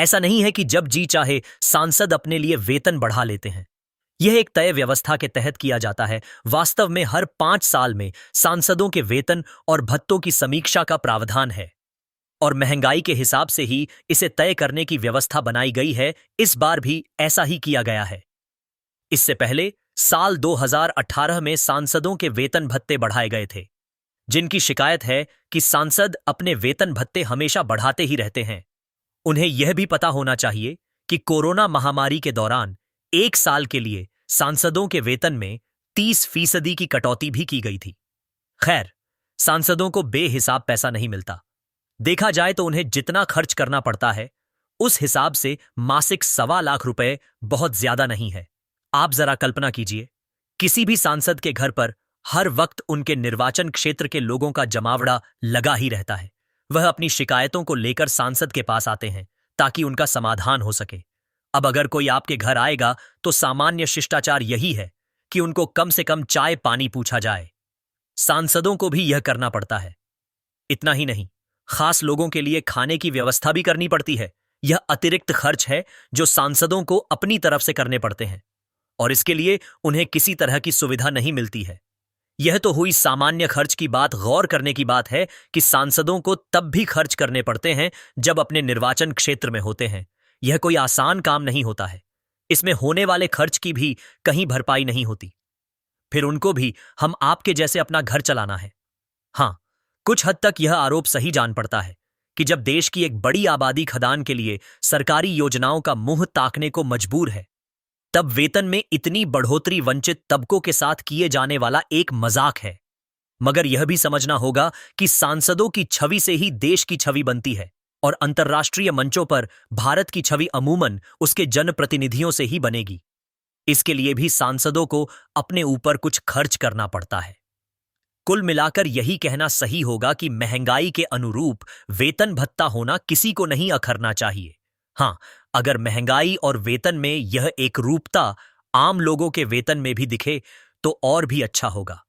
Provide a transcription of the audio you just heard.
ऐसा नहीं है कि जब जी चाहे सांसद अपने लिए वेतन बढ़ा लेते हैं। यह एक तय व्यवस्था के तहत किया जाता है। वास्तव में हर 5 साल में सांसदों के वेतन और भत्तों की समीक्षा का प्रावधान है और महंगाई के हिसाब से ही इसे तय करने की व्यवस्था बनाई गई है। इस बार भी ऐसा ही किया गया है। इससे पहले साल 2018 में सांसदों के वेतन भत्ते बढ़ाए गए थे, जिनकी शिकायत है कि सांसद अपने वेतन भत्ते हमेशा बढ़ाते ही रहते हैं। उन्हें यह भी पता होना चाहिए कि कोरोना महामारी के दौरान 1 साल के लिए सांसदों के वेतन में 30% की कटौती भी की गई थी। खैर, सांसदों को बेहिसाब पैसा नहीं मिलता। देखा जाए तो उन्हें जितना खर्च करना पड़ता है, उस हिसाब से मासिक 1.25 लाख रुपए बहुत ज्यादा नहीं है। आप जरा कल्पना कीजिए, किसी भी सांसद के घर पर हर वक्त उनके निर्वाचन क्षेत्र के लोगों का जमावड़ा लगा ही रहता है। वह अपनी शिकायतों को लेकर सांसद के पास आते हैं ताकि उनका समाधान हो सके। अब अगर कोई आपके घर आएगा तो सामान्य शिष्टाचार यही है कि उनको कम से कम चाय पानी पूछा जाए। सांसदों को भी यह करना पड़ता है। इतना ही नहीं, खास लोगों के लिए खाने की व्यवस्था भी करनी पड़ती है। यह अतिरिक्त खर्च है जो सांसदों को अपनी तरफ से करने पड़ते हैं और इसके लिए उन्हें किसी तरह की सुविधा नहीं मिलती है। यह तो हुई सामान्य खर्च की बात। गौर करने की बात है कि सांसदों को तब भी खर्च करने पड़ते हैं जब अपने निर्वाचन क्षेत्र में होते हैं। यह कोई आसान काम नहीं होता है। इसमें होने वाले खर्च की भी कहीं भरपाई नहीं होती। फिर उनको भी हम आपके जैसे अपना घर चलाना है। हाँ, कुछ हद तक यह आरोप सही जान पड़ता है कि जब देश की एक बड़ी आबादी खदान के लिए सरकारी योजनाओं का मुंह ताकने को मजबूर है, तब वेतन में इतनी बढ़ोतरी वंचित तबकों के साथ किए जाने वाला एक मजाक है। मगर यह भी समझना होगा कि सांसदों की छवि से ही देश की छवि बनती है और अंतर्राष्ट्रीय मंचों पर भारत की छवि अमूमन उसके जनप्रतिनिधियों से ही बनेगी। इसके लिए भी सांसदों को अपने ऊपर कुछ खर्च करना पड़ता है। कुल मिलाकर यही कहना सही होगा कि महंगाई के अनुरूप वेतन भत्ता होना किसी को नहीं अखरना चाहिए। हाँ, अगर महंगाई और वेतन में यह एक रूपता आम लोगों के वेतन में भी दिखे तो और भी अच्छा होगा।